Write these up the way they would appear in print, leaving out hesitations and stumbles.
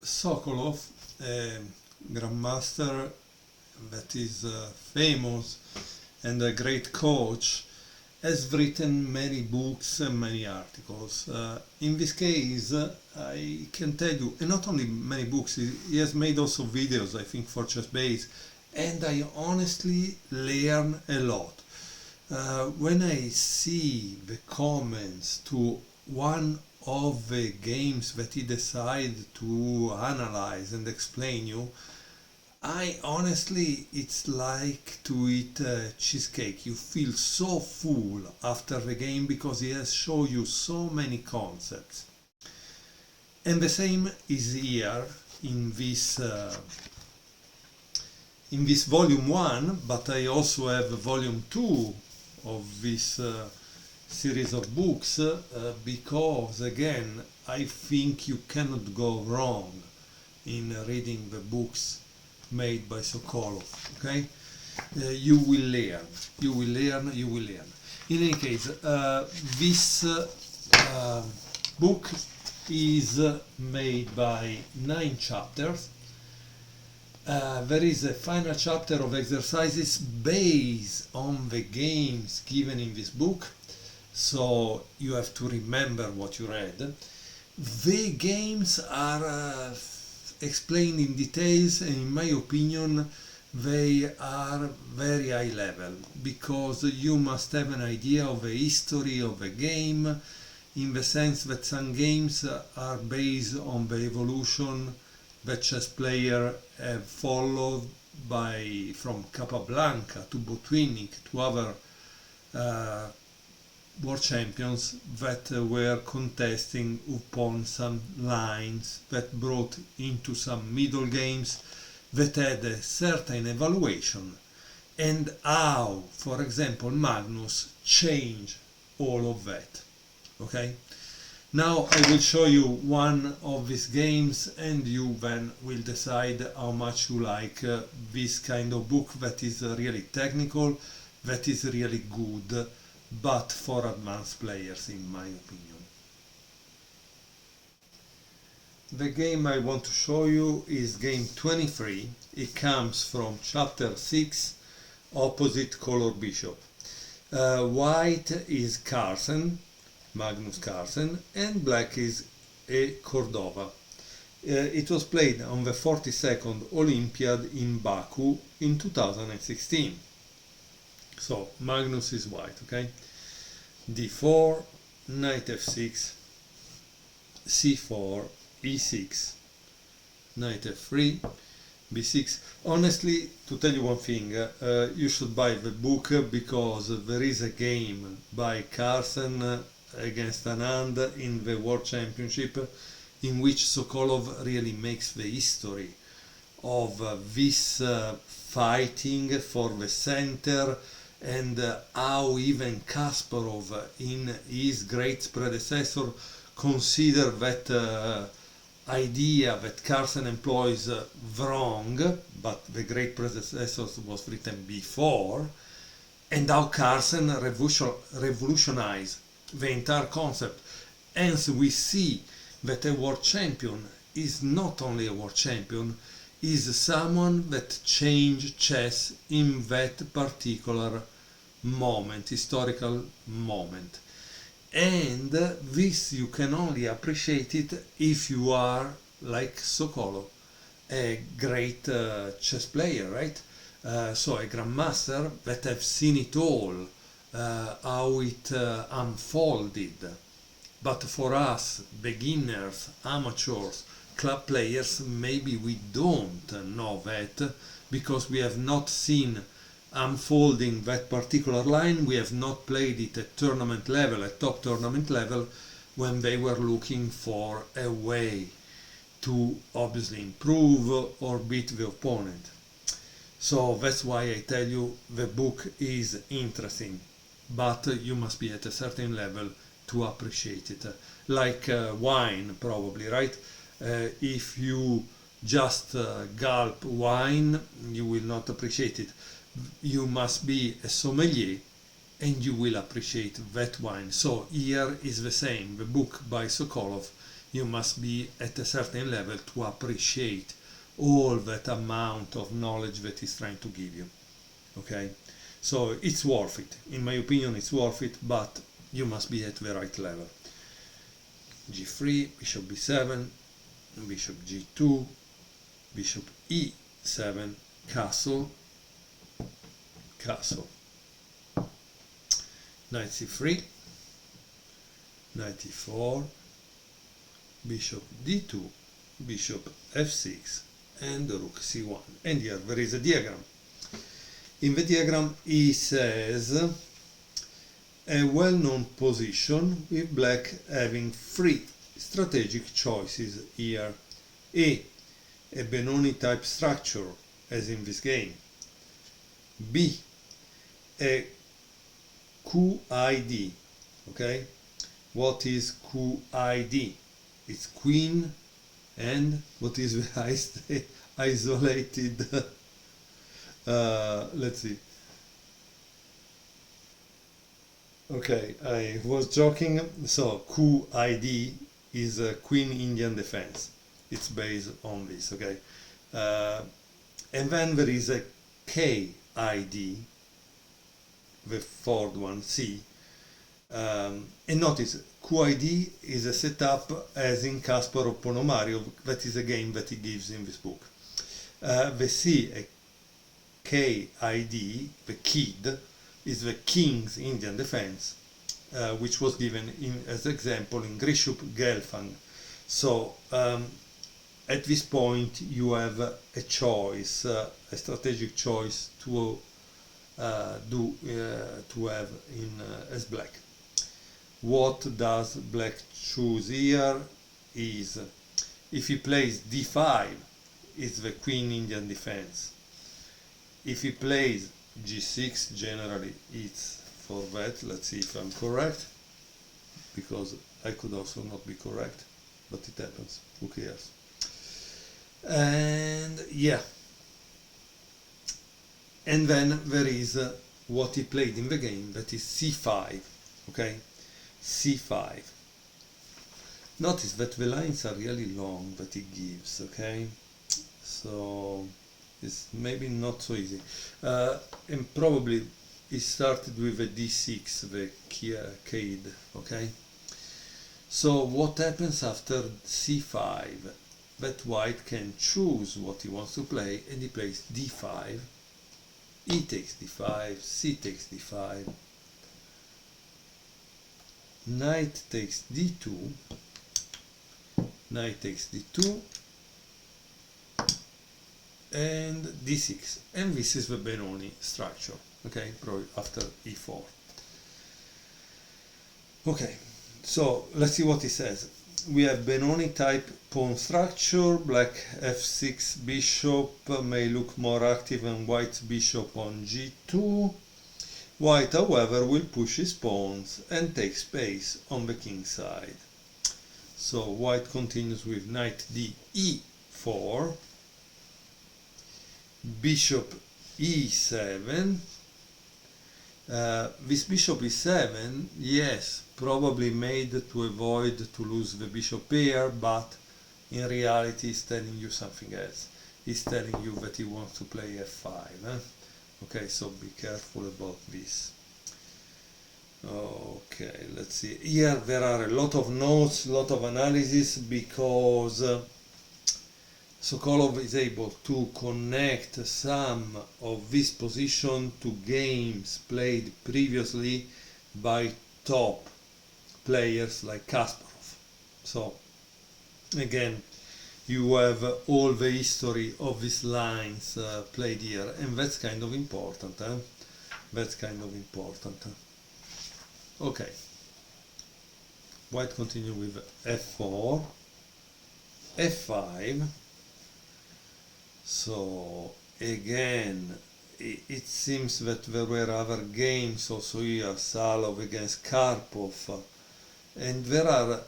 Sokolov, a grandmaster that is famous and a great coach, has written many books and many articles. In this case, I can tell you, and not only many books, he has made also videos, I think, for Chess Base, and I honestly learn a lot. When I see the comments to one of the games that he decided to analyze and explain you, I honestly, it's like to eat cheesecake. You feel so full after the game because he has shown you so many concepts. And the same is here in this volume 1, but I also have volume 2 of this series of books because again I think you cannot go wrong in reading the books made by Sokolov. Okay, you will learn, you will learn, you will learn. In any case, this book is made by 9 chapters. There is a final chapter of exercises based on the games given in this book, so you have to remember what you read. The games are explained in details, and in my opinion they are very high level because you must have an idea of the history of the game, in the sense that some games are based on the evolution that chess players have followed from Capablanca to Botvinnik to other world champions that were contesting upon some lines that brought into some middle games that had a certain evaluation, and how, for example, Magnus changed all of that. Okay? Now I will show you one of these games, and you then will decide how much you like this kind of book that is really technical, that is really good, but for advanced players in my opinion. The game I want to show you is game 23. It comes from chapter 6, opposite color bishop. White is Carlsen, Magnus Carlsen, and black is a Cordova. It was played on the 42nd Olympiad in Baku in 2016. So Magnus is white, okay? d4, knight f6, c4, e6, knight f3, b6. Honestly, to tell you one thing, you should buy the book because there is a game by Carlsen against Anand in the World Championship in which Sokolov really makes the history of this fighting for the center, and how even Kasparov in his great predecessor consider that idea that Carlsen employs wrong, but the great predecessor was written before, and how Carlsen revolutionized the entire concept. Hence we see that a world champion is not only a world champion, is someone that changed chess in that particular moment, historical moment. And this you can only appreciate it if you are like Sokolov, a great chess player, right? So a grandmaster that have seen it all, how it unfolded. But for us, beginners, amateurs, club players, maybe we don't know that because we have not seen unfolding that particular line. We have not played it at tournament level, at top tournament level, when they were looking for a way to obviously improve or beat the opponent. So that's why I tell you the book is interesting, but you must be at a certain level to appreciate it. Like wine, probably, right? If you just gulp wine, you will not appreciate it. You must be a sommelier and you will appreciate that wine. So here is the same. The book by Sokolov You must be at a certain level to appreciate all that amount of knowledge that he's trying to give you. Okay, so it's worth it. In my opinion, it's worth it, but you must be at the right level. G3, bishop b7, bishop g2, bishop e7, castle, castle, knight c3, knight e4, bishop d2, bishop f6, and rook c1. And here there is a diagram. In the diagram he says a well-known position with black having three strategic choices here. A Benoni type structure as in this game. B, a QID. Okay, what is QID? It's queen and what is the isolated let's see. Okay, I was joking. So QID is a Queen Indian Defense. It's based on this, okay? And then there is a KID, the fourth one, C. And notice, QID is a setup as in Kasparov Ponomarev. That is a game that he gives in this book. The C, a KID, the KID, is the King's Indian Defense, which was given as example in Grishuk Gelfand. So at this point you have a choice, a strategic choice to have in as black. What does black choose here is, if he plays d5, it's the Queen Indian Defense. If he plays g6, generally it's for that. Let's see if I'm correct, because I could also not be correct, but it happens, who cares. And yeah, and then there is what he played in the game, that is c5. Okay, c5. Notice that the lines are really long that he gives. Okay, so it's maybe not so easy, and probably it started with a d6, the Kaid. Okay, so what happens after c5? That white can choose what he wants to play, and he plays d5, e takes d5, c takes d5, knight takes d2, knight takes d2, and d6, and this is the Benoni structure. Okay, probably after e4. Okay, so let's see what he says. We have Benoni type pawn structure. Black f6 bishop may look more active than white's bishop on g2. White, however, will push his pawns and take space on the king side. So white continues with knight d e4, bishop e7. This bishop e7, yes, probably made to avoid to lose the bishop pair, but in reality he's telling you something else. He's telling you that he wants to play f5. Okay, so be careful about this. Okay, let's see. Here there are a lot of notes, a lot of analysis, because Sokolov is able to connect some of this position to games played previously by top players like Kasparov. So again, you have all the history of these lines played here, and that's kind of important. That's kind of important. Okay, white continue with f4, f5. So again, it seems that there were other games also here, Salov against Karpov, and there are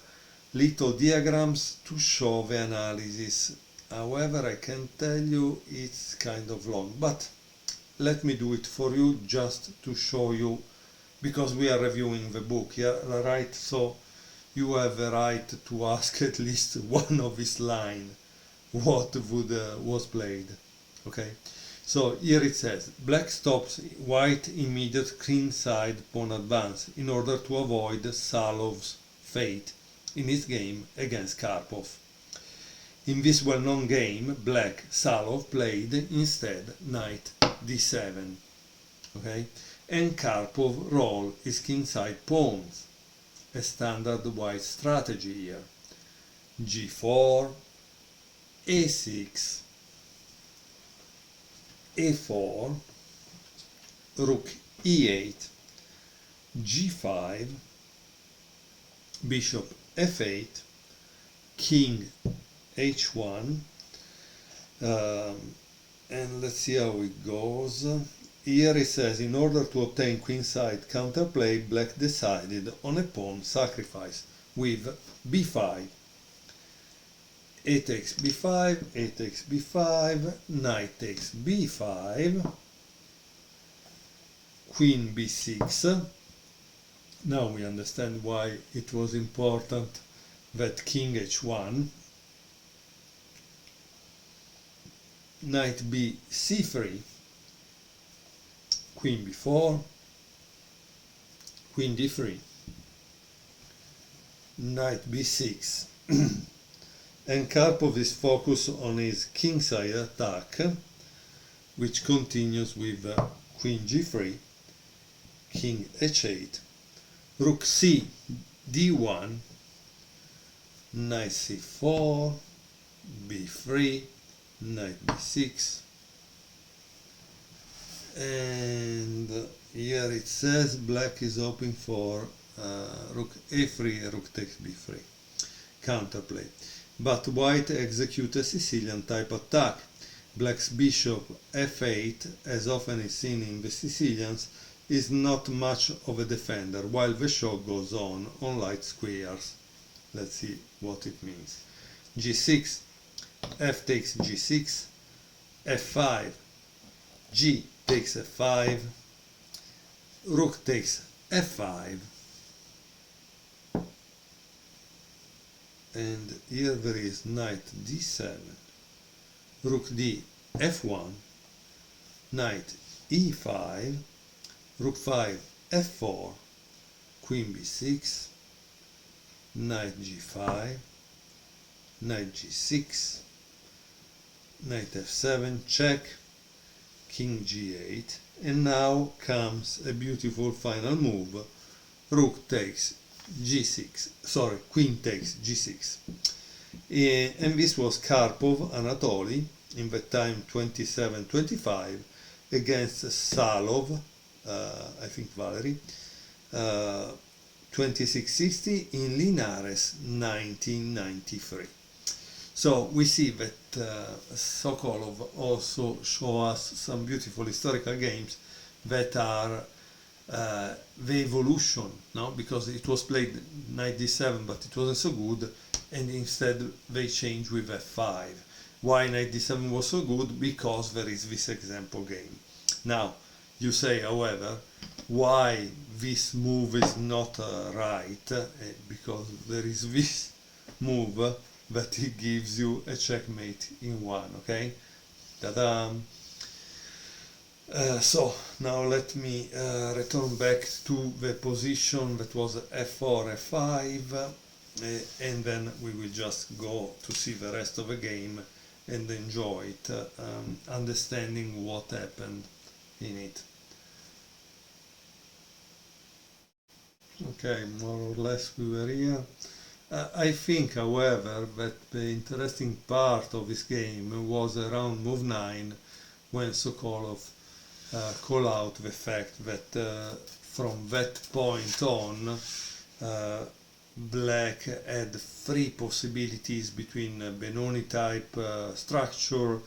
little diagrams to show the analysis. However, I can tell you it's kind of long, but let me do it for you just to show you, because we are reviewing the book, yeah, right? So you have the right to ask at least one of his line what would was played. Okay, so here it says black stops white immediate queenside pawn advance in order to avoid Sokolov's fate in his game against Karpov. In this well-known game, black Sokolov played instead knight d7, okay, and Karpov rolled his kingside pawns, a standard white strategy here. g4, a6, a4, rook e8, g5, bishop f8, king h1, and let's see how it goes. Here it says, in order to obtain queenside counterplay, black decided on a pawn sacrifice with b5. A takes b5, a takes b5, knight takes b5, queen b6. Now we understand why it was important that king h1, knight b c3, queen b4, queen d3, knight b6, and Karpov is focused on his kingside attack, which continues with queen g3, king h8, rook c d1, knight c4, b3, knight b6, and here it says black is hoping for rook a3, rook takes b3 counterplay, but white executes a Sicilian type attack. Black's bishop f8, as often is seen in the Sicilians, is not much of a defender, while the show goes on light squares. Let's see what it means. g6, f takes g6, f5, g takes f5, rook takes f5, and here there is knight d7, rook d f1, knight e5, rook 5 f4, queen b6, knight g5, knight g6, knight f7, check, king g8, and now comes a beautiful final move, rook takes g6, sorry, queen takes g6. And this was Karpov Anatoly in the time 27-25 against Sokolov, I think Valerie, 2660 in Linares 1993. So we see that Sokolov also show us some beautiful historical games that are the evolution, no? Because it was played knight d7 but it wasn't so good, and instead they changed with f5. Why knight d7 was so good? Because there is this example game. Now you say, however, why this move is not right? Because there is this move that it gives you a checkmate in one, okay? Ta-da! So now let me return back to the position that was f4, f5, and then we will just go to see the rest of the game and enjoy it, understanding what happened in it. Okay, more or less we were here. I think, however, that the interesting part of this game was around move 9, when Sokolov call out the fact that from that point on black had three possibilities between Benoni type structure,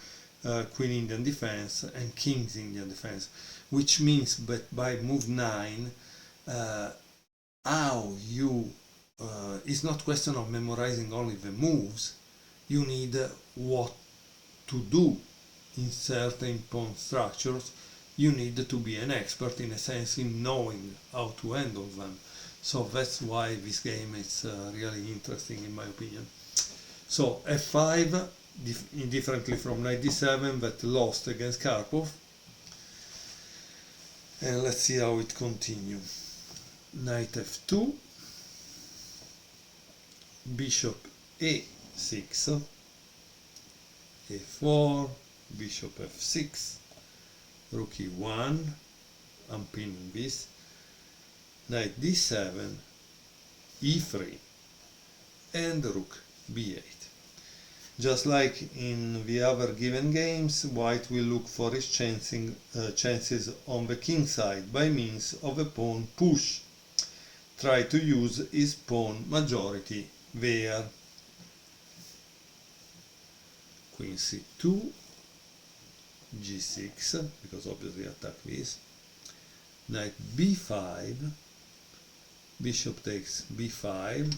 Queen Indian defense and King's Indian defense, which means that by move 9 how you it's not question of memorizing only the moves, you need what to do in certain pawn structures. You need to be an expert, in a sense, in knowing how to handle them. So that's why this game is really interesting in my opinion. So f5, indifferently from knight d7 that lost against Karpov. And let's see how it continues. Knight f2, bishop a6, a4, bishop f6, rook e1, I'm pinning this, knight d7, e3, and rook b8. Just like in the other given games, white will look for his chances on the king side by means of a pawn push. Try to use his pawn majority there. Queen c2, g6, because obviously attack this, knight b5, bishop takes b5,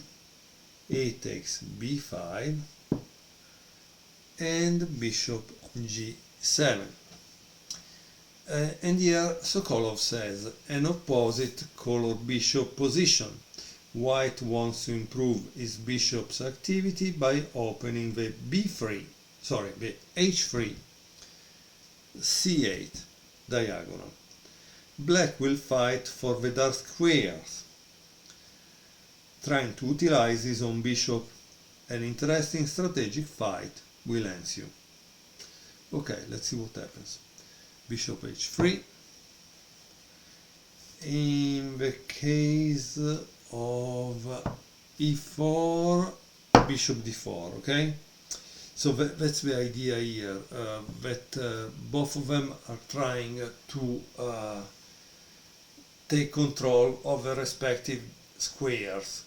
a takes b5, and bishop g7. And here Sokolov says, an opposite color bishop position. White wants to improve his bishop's activity by opening the the h3, c8 diagonal. Black will fight for the dark squares, trying to utilize his own bishop. An interesting strategic fight will ensue. Okay, let's see what happens. Bishop h3. In the case of e4, bishop d4, okay? So that's the idea here, that both of them are trying to take control of the respective squares,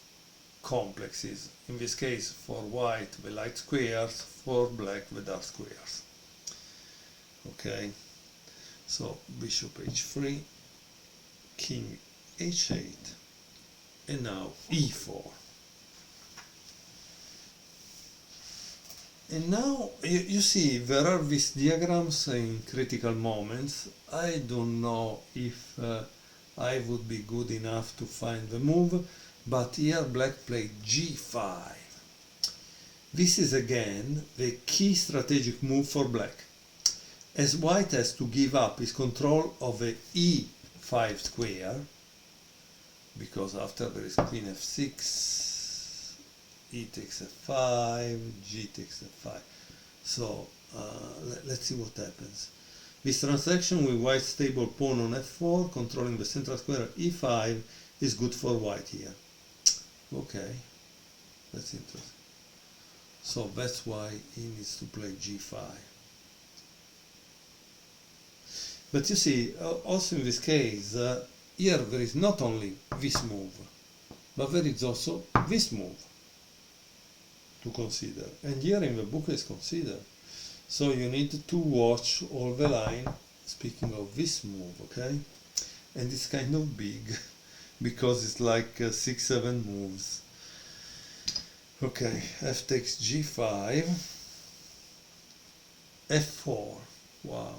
complexes. In this case, for white, the light squares, for black, the dark squares. Okay, so bishop h3, king h8, and now e4. And now you see there are these diagrams in critical moments. I don't know if I would be good enough to find the move, but here black played g5. This is again the key strategic move for black, as white has to give up his control of the e5 square, because after there is queen f6, e takes f5, g takes f5. So let's see what happens. This transaction with white's stable pawn on f4, controlling the central square e5, is good for white here. Okay, that's interesting. So that's why he needs to play g5. But you see, also in this case, here there is not only this move, but there is also this move to consider, and here in the book is considered. So you need to watch all the line, speaking of this move, okay? And it's kind of big, because it's like 6-7 moves. Okay, f takes g5, f4, wow.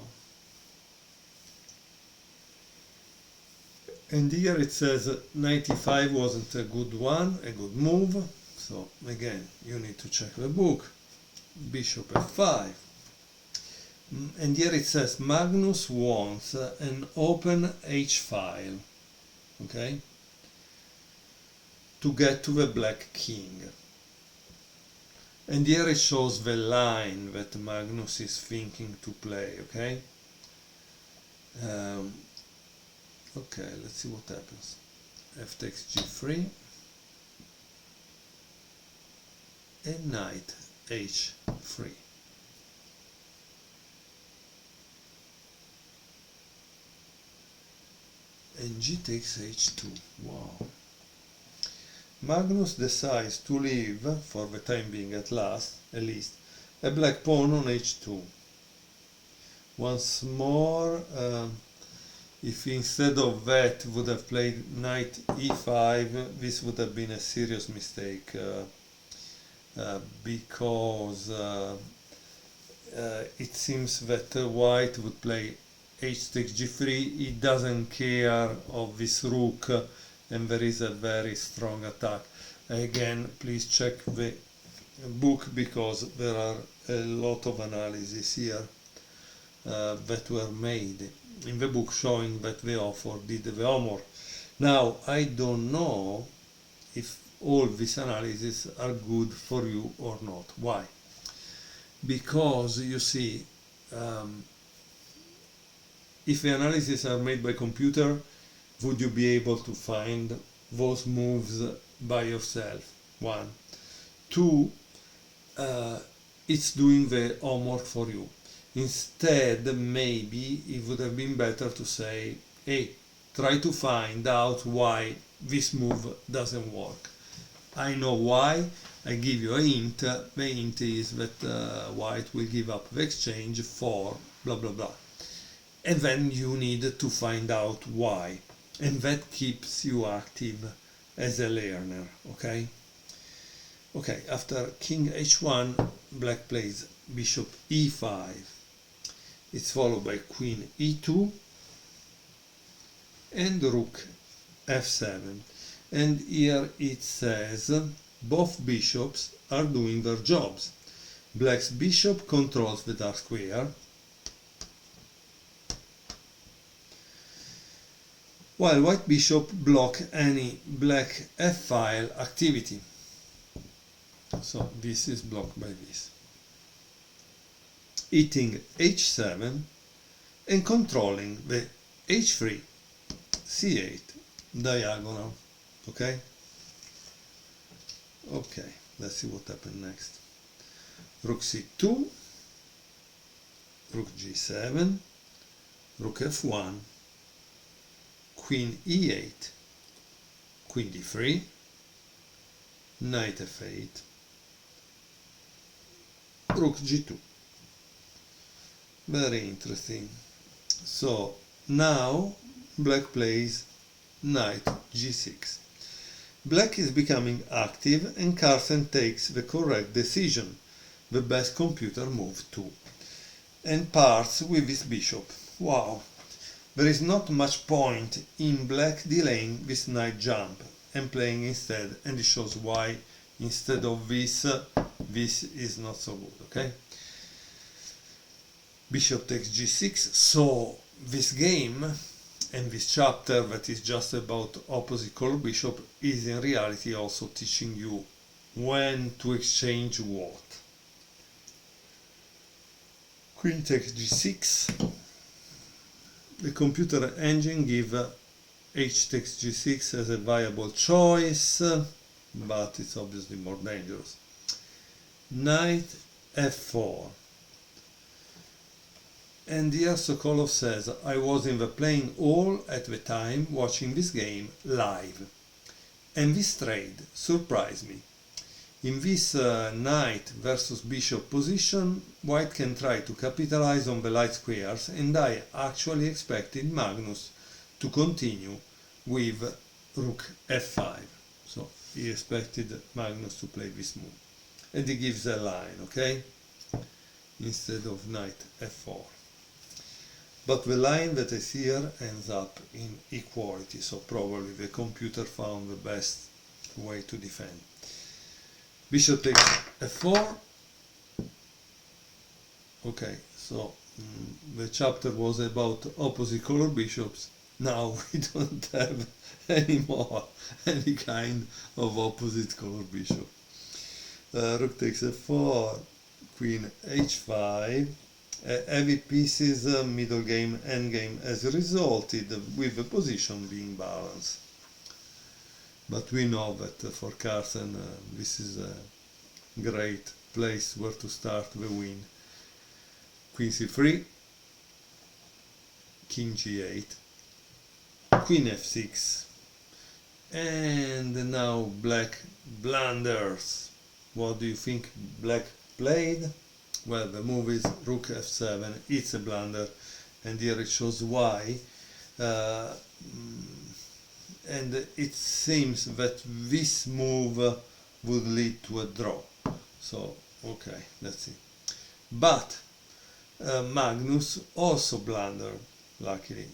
And here it says knight e5 wasn't a good one, a good move. So again, you need to check the book. Bishop f5. And here it says Magnus wants an open h-file, okay, to get to the black king. And here it shows the line that Magnus is thinking to play, okay? Okay, let's see what happens. F takes g3. And knight h3. And g takes h2. Wow. Magnus decides to leave, for the time being at least, a black pawn on h2. Once more, if instead of that would have played knight e5, this would have been a serious mistake. Because it seems that white would play h takes g3. He doesn't care of this rook and there is a very strong attack. Again, please check the book because there are a lot of analysis here that were made in the book showing that the author did the homework. Now, I don't know if all these analyses are good for you or not. Why? Because you see, if the analyses are made by computer, would you be able to find those moves by yourself? One. Two, it's doing the homework for you. Instead, maybe it would have been better to say, hey, try to find out why this move doesn't work. I know why. I give you a hint. The hint is that white will give up the exchange for blah blah blah. And then you need to find out why. And that keeps you active as a learner, okay? Okay, after king h1, black plays bishop e5. It's followed by queen e2 and rook f7. And here it says both bishops are doing their jobs. Black's bishop controls the dark square, while white bishop block any black f-file activity. So this is blocked by this. Hitting h7 and controlling the h3, c8 diagonal. Okay? Okay, let's see what happened next. Rook c2, rook g7, rook f1, queen e8, queen d3, knight f8, rook g2. Very interesting. So now black plays knight g6. Black is becoming active and Carlsen takes the correct decision, the best computer move too, and parts with his bishop. Wow! There is not much point in black delaying this knight jump and playing instead, and it shows why instead of this, this is not so good, okay? Bishop takes g6, so this game and this chapter that is just about opposite color bishop is in reality also teaching you when to exchange what. Queen takes g6. The computer engine gives h takes g6 as a viable choice, but it's obviously more dangerous. Knight f4. And here Sokolov says, I was in the playing hall at the time watching this game live. And this trade surprised me. In this knight versus bishop position, white can try to capitalize on the light squares, and I actually expected Magnus to continue with rook f5. So he expected Magnus to play this move. And he gives a line, okay? Instead of knight f4. But the line that is here ends up in equality, so probably the computer found the best way to defend. Bishop takes f4. Okay, so the chapter was about opposite color bishops. Now we don't have anymore any kind of opposite color bishop. Rook takes f4, queen h5. Heavy pieces, middle game, end game has resulted with the position being balanced. But we know that for Carlsen this is a great place where to start the win. Queen c3, king g8, queen f6, and now black blunders. What do you think black played? Well, the move is rook f7, it's a blunder, and here it shows why. And it seems that this move would lead to a draw. So, okay, let's see. But Magnus also blundered, luckily,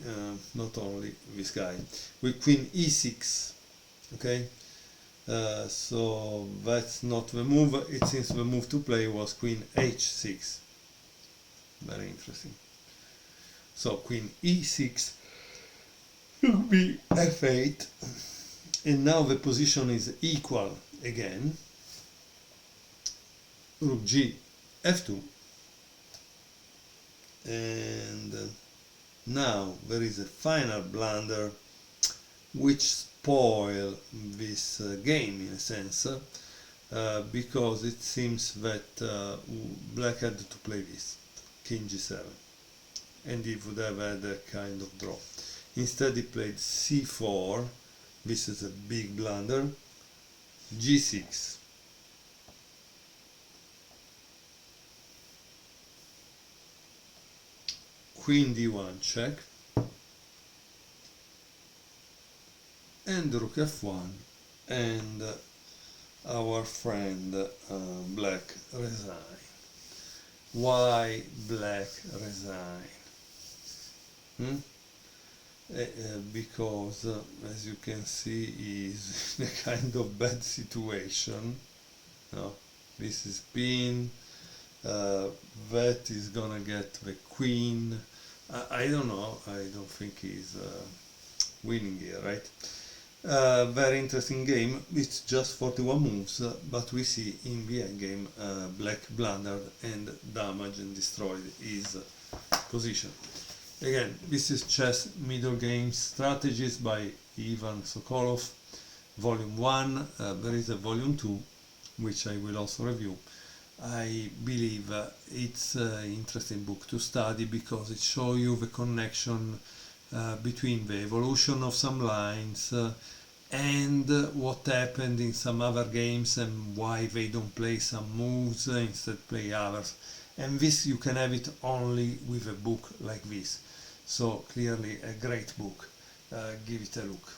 not only this guy, with queen e6. Okay, so that's not the move. It seems the move to play was queen h6. Very interesting. So queen e6 will be f8, and now the position is equal again. Rook g f2, and now there is a final blunder which spoil this game in a sense, because it seems that black had to play this king g7, and he would have had a kind of draw. Instead he played c4. This is a big blunder. g6, queen d1 check, and rook f1, and our friend black resign. Why black resign? Because as you can see, he's in a kind of bad situation. No, this is pin, that is gonna get the queen. I don't know, I don't think he's winning here, right? Very interesting game. It's just 41 moves, but we see in the end game black blundered and damaged and destroyed his position. Again, this is Chess Middle Games Strategies by Ivan Sokolov, Volume 1. There is a Volume 2, which I will also review. I believe it's an interesting book to study because it shows you the connection between the evolution of some lines and what happened in some other games and why they don't play some moves, instead play others. And this you can have it only with a book like this. So clearly a great book. Give it a look.